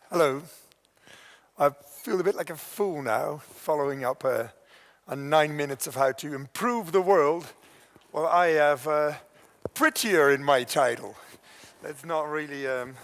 Hello. I feel a bit like a fool now, following up on 9 minutes of how to improve the world. Well, I have prettier in my title. That's not really of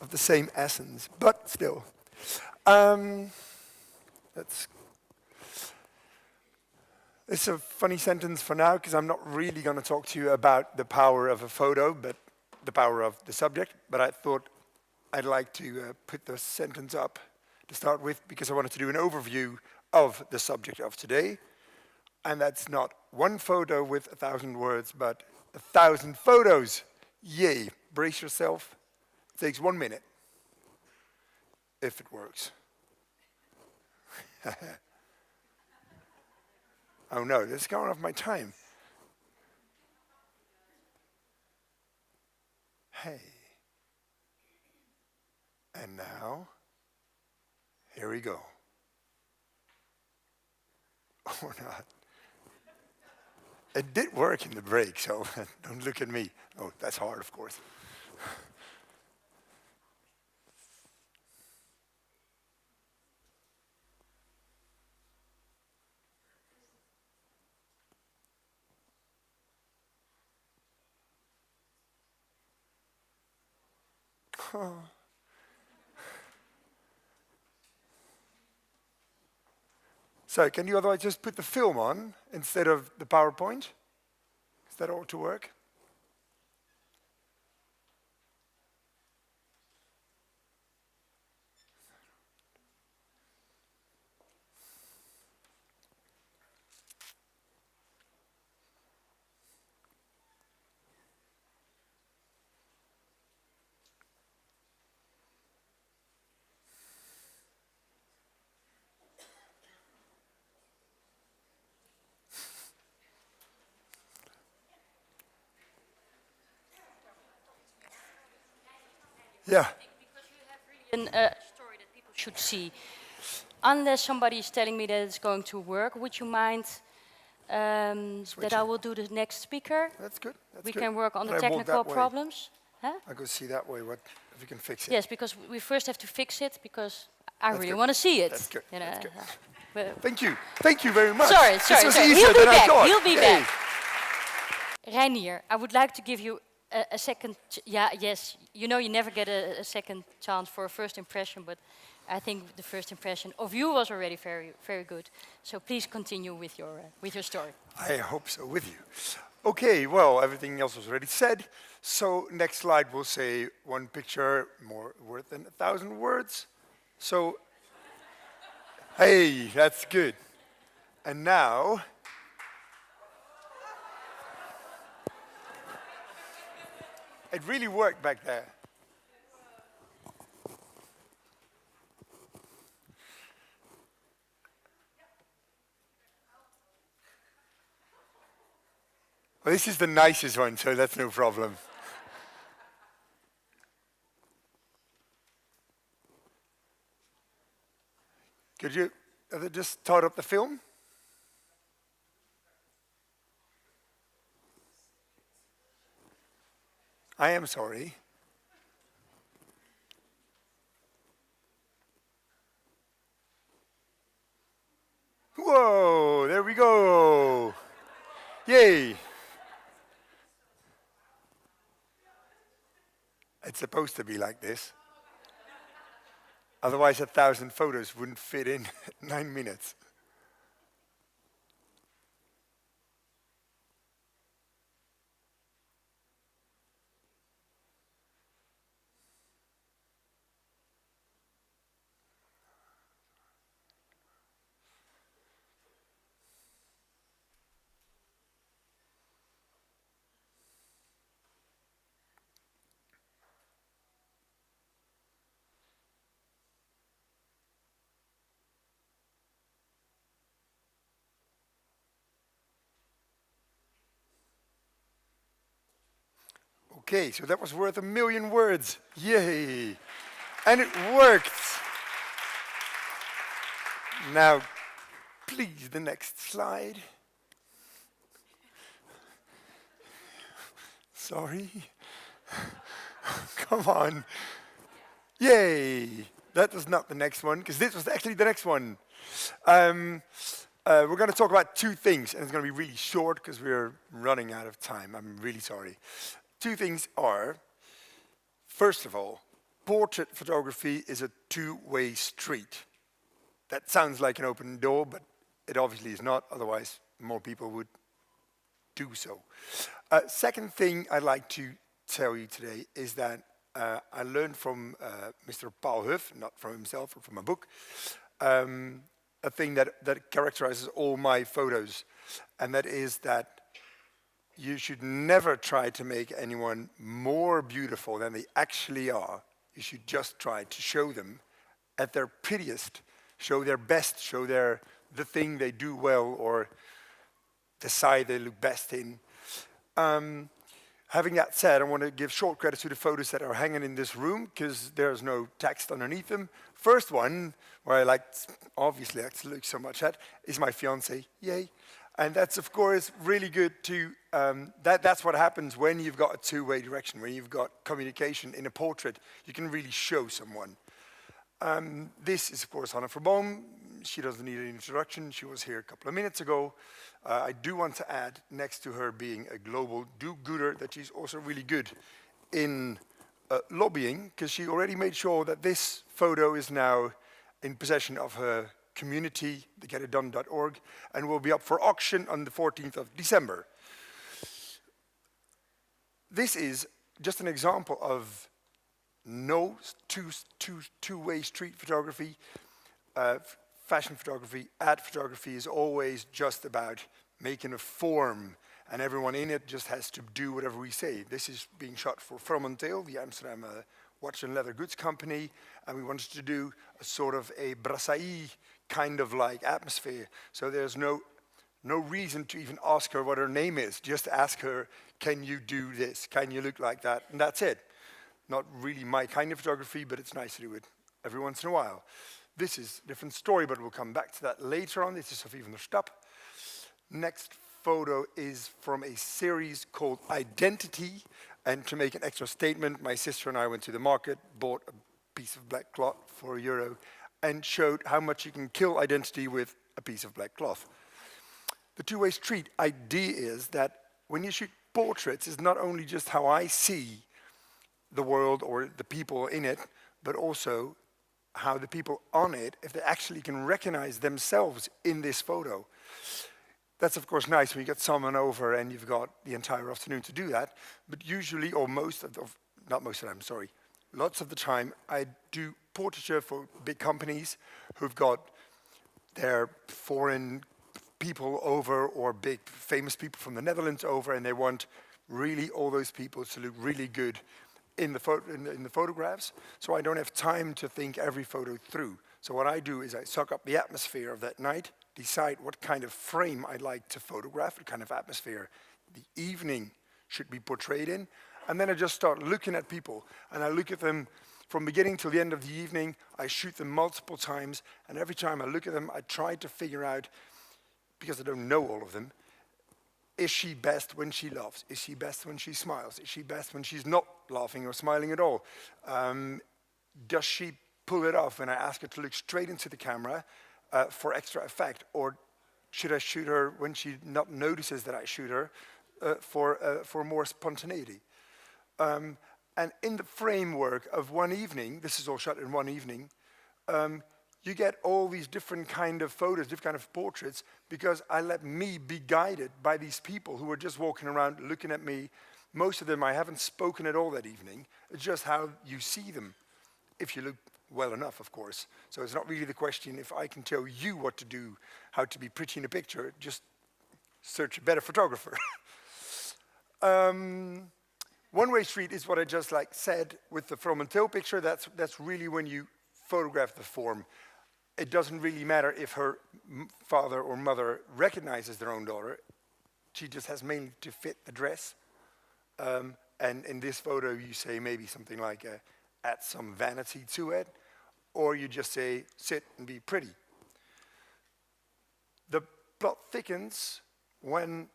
the same essence, but still. It's a funny sentence for now, because I'm not really going to talk to you about the power of a photo, but the power of the subject. But I thought I'd like to put the sentence up to start with, because I wanted to do an overview of the subject of today. And that's not one photo with 1,000 words, but 1,000 photos. Yay, brace yourself. It takes 1 minute, if it works. Oh no, this is going off my time. Hey. And now, here we go. Or not. It did work in the break, so don't look at me. Oh, that's hard, of course. So, can you otherwise just put the film on instead of the PowerPoint? Is that ought to work? Yeah. Because you have really a story that people should see. Unless somebody is telling me that it's going to work, would you mind that I will do the next speaker? That's good. We can work on the But I walk technical that way. problems. Huh? I go see that way, what if you can fix it. Yes, because we first have to fix it, because I really good. want to see it. That's good. You know. That's good. But Thank you. Thank you very much. sorry. This was He'll easier be than I back. thought. He'll be Yay. back. Reinier, I would like to give you a second. Yes. You know, you never get a second chance for a first impression, but I think the first impression of you was already very, very good. So please continue with your story. I hope so with you. Okay, well, everything else was already said. So next slide will say one picture more worth than 1,000 words. So, hey, that's good. And now, it really worked back there. Well, this is the nicest one, so that's no problem. Could you just start up the film? I am sorry. Whoa, there we go. Yay. It's supposed to be like this. Otherwise, 1,000 photos wouldn't fit in 9 minutes. Okay, so that was worth 1,000,000 words. Yay! And it worked. Now, please, the next slide. Sorry. Come on. Yay. That was not the next one, because this was actually the next one. We're going to talk about two things, and it's going to be really short because we're running out of time. I'm really sorry. Two things are, first of all, portrait photography is a two-way street. That sounds like an open door, but it obviously is not, otherwise more people would do so. Second thing I'd like to tell you today is that I learned from Mr. Paul Huff, not from himself or from a book, a thing that characterizes all my photos, and that is that you should never try to make anyone more beautiful than they actually are. You should just try to show them at their prettiest, show their best, show the thing they do well, or the side they look best in. Having that said, I want to give short credit to the photos that are hanging in this room, because there's no text underneath them. First one, where I obviously like to look so much at, is my fiancée, yay. And that's, of course, really good to, that's what happens when you've got a two-way direction, when you've got communication in a portrait. You can really show someone. This is, of course, Hannah Verboom. She doesn't need an introduction. She was here a couple of minutes ago. I do want to add, next to her being a global do-gooder, that she's also really good in lobbying, because she already made sure that this photo is now in possession of her community, thegetitdone.org, and will be up for auction on the 14th of December. This is just an example of no two-way street photography. Fashion photography, ad photography is always just about making a form, and everyone in it just has to do whatever we say. This is being shot for Fromentale, the Amsterdam watch and leather goods company, and we wanted to do a sort of a brasserie kind of like atmosphere. So there's no reason to even ask her what her name is. Just ask her, can you do this? Can you look like that? And that's it. Not really my kind of photography, but it's nice to do it every once in a while. This is a different story, but we'll come back to that later on. This is Sophie van der Stap. Next photo is from a series called Identity. And to make an extra statement, my sister and I went to the market, bought a piece of black cloth for €1, and showed how much you can kill identity with a piece of black cloth. The two-way street idea is that when you shoot portraits, it's not only just how I see the world or the people in it, but also how the people on it, if they actually can recognize themselves in this photo. That's of course nice when you get someone over and you've got the entire afternoon to do that, but usually, or lots of the time, I do portraiture for big companies who've got their foreign people over, or big famous people from the Netherlands over, and they want really all those people to look really good in the photographs, so I don't have time to think every photo through. So what I do is I suck up the atmosphere of that night, decide what kind of frame I'd like to photograph, what kind of atmosphere the evening should be portrayed in, and then I just start looking at people, and I look at them from beginning till the end of the evening. I shoot them multiple times, and every time I look at them, I try to figure out, because I don't know all of them, is she best when she laughs? Is she best when she smiles? Is she best when she's not laughing or smiling at all? Does she pull it off when I ask her to look straight into the camera for extra effect? Or should I shoot her when she not notices that I shoot her for more spontaneity? And in the framework of one evening, this is all shot in one evening, you get all these different kind of photos, different kind of portraits, because I let me be guided by these people who are just walking around looking at me. Most of them I haven't spoken at all that evening. It's just how you see them, if you look well enough, of course. So it's not really the question if I can tell you what to do, how to be pretty in a picture, just search a better photographer. One-way street is what I just said with the Fromentale picture. That's really when you photograph the form. It doesn't really matter if her father or mother recognizes their own daughter. She just has mainly to fit the dress. And in this photo, you say maybe something like, add some vanity to it, or you just say, sit and be pretty. The plot thickens when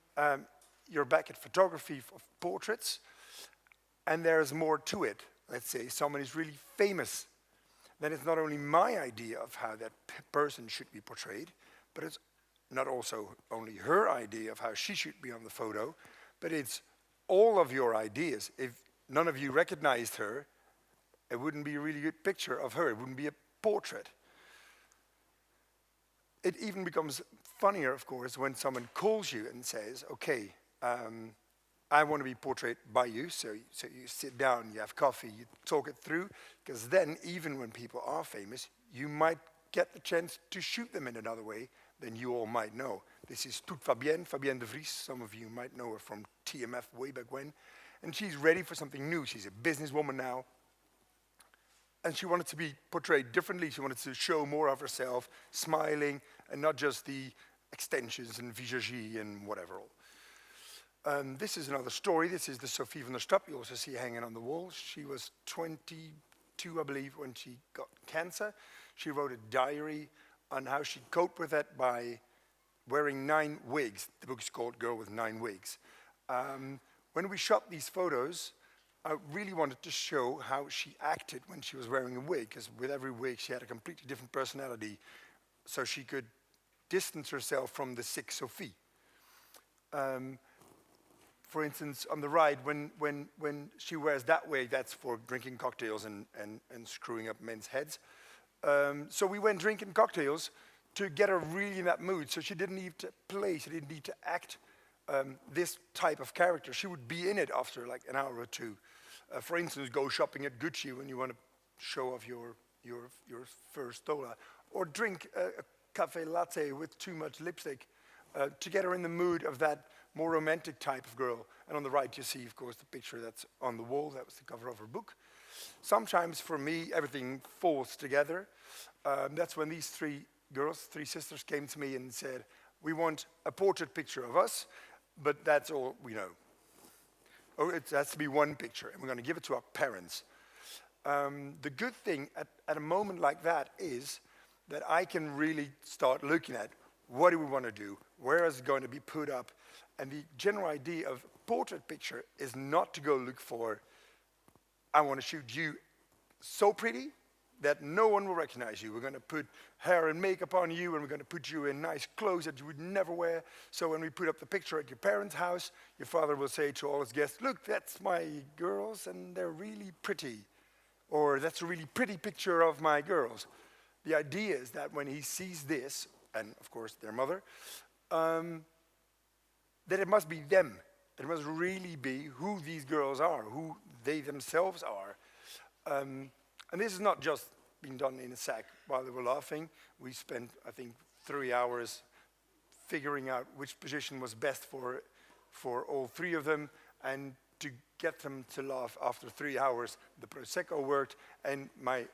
you're back at photography of portraits, and there's more to it. let's say someone is really famous, then it's not only my idea of how that person should be portrayed, but it's not also only her idea of how she should be on the photo, but it's all of your ideas. If none of you recognized her, it wouldn't be a really good picture of her. It wouldn't be a portrait. It even becomes funnier, of course, when someone calls you and says, okay, I want to be portrayed by you, so you sit down, you have coffee, you talk it through, because then, even when people are famous, you might get the chance to shoot them in another way than you all might know. This is Toute Fabienne de Vries. Some of you might know her from TMF way back when. And she's ready for something new. She's a businesswoman now. And she wanted to be portrayed differently. She wanted to show more of herself, smiling, and not just the extensions and visagie and whatever. This is another story. This is the Sophie van der Stap. You also see hanging on the wall. She was 22, I believe, when she got cancer. She wrote a diary on how she coped with that by wearing 9 wigs. The book is called Girl with 9 Wigs. When we shot these photos, I really wanted to show how she acted when she was wearing a wig, because with every wig she had a completely different personality, so she could distance herself from the sick Sophie. For instance, on the right, when she wears that wig, that's for drinking cocktails and screwing up men's heads. So we went drinking cocktails to get her really in that mood, so she didn't need to play, she didn't need to act this type of character. She would be in it after like an hour or two. For instance, go shopping at Gucci when you want to show off your first tola, or drink a cafe latte with too much lipstick to get her in the mood of that more romantic type of girl. And on the right you see, of course, the picture that's on the wall. That was the cover of her book. Sometimes for me everything falls together. That's when these 3 girls, 3 sisters, came to me and said, we want a portrait picture of us, but that's all we know. Oh, it has to be one picture, and we're going to give it to our parents. The good thing at a moment like that is that I can really start looking at what do we want to do, where is it going to be put up, and the general idea of portrait picture is not to go look for, I want to shoot you so pretty that no one will recognize you. We're going to put hair and makeup on you, and we're going to put you in nice clothes that you would never wear. So when we put up the picture at your parents' house, your father will say to all his guests, look, that's my girls, and they're really pretty. Or that's a really pretty picture of my girls. The idea is that when he sees this, and of course their mother, that it must be them. It must really be who these girls are, who they themselves are. And this is not just being done in a sack while they were laughing. We spent, I think, 3 hours figuring out which position was best for all 3 of them, and to get them to laugh after 3 hours, the Prosecco worked, and my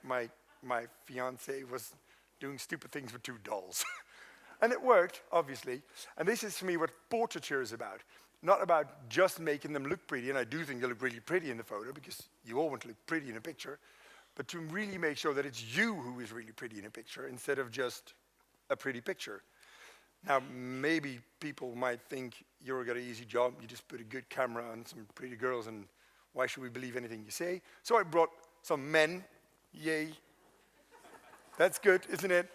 fiancée was doing stupid things with 2 dolls. And it worked, obviously. And this is, for me, what portraiture is about. Not about just making them look pretty, and I do think they look really pretty in the photo, because you all want to look pretty in a picture, but to really make sure that it's you who is really pretty in a picture instead of just a pretty picture. Now, maybe people might think you've got an easy job, you just put a good camera on some pretty girls, and why should we believe anything you say? So I brought some men, yay. That's good, isn't it?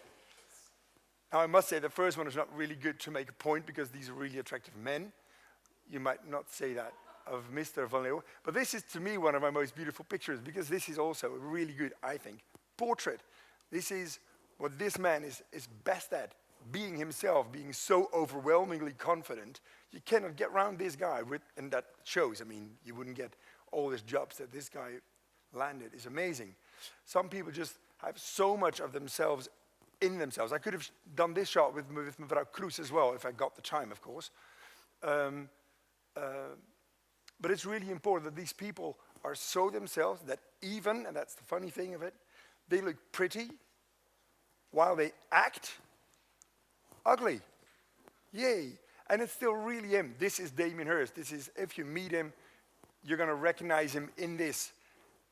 Now, I must say the first one is not really good to make a point, because these are really attractive men. You might not say that of Mr. Van Leeuwen, but this is, to me, one of my most beautiful pictures, because this is also a really good, I think, portrait. This is what this man is best at, being himself, being so overwhelmingly confident. You cannot get around this guy, and that shows. I mean, you wouldn't get all these jobs that this guy landed. It's amazing. Some people just have so much of themselves in themselves. I could have done this shot with Mevrouw Kroes as well, if I got the time, of course. But it's really important that these people are so themselves that even, and that's the funny thing of it, they look pretty while they act ugly. Yay. And it's still really him. This is Damien Hirst. This is, if you meet him, you're going to recognize him in this.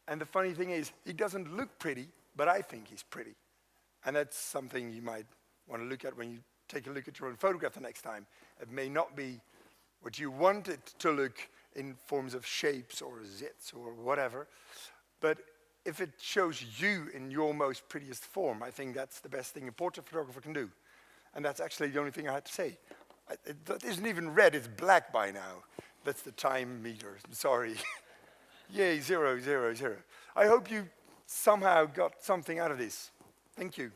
And the funny thing is, he doesn't look pretty, but I think he's pretty. And that's something you might want to look at when you take a look at your own photograph the next time. It may not be what you want it to look in forms of shapes or zits or whatever, But if it shows you in your most prettiest form, I think that's the best thing a portrait photographer can do. And that's actually the only thing I had to say. It isn't even red, it's black by now. That's the time meter, sorry. Yay, 0, 0, 0. I hope you somehow got something out of this. Thank you.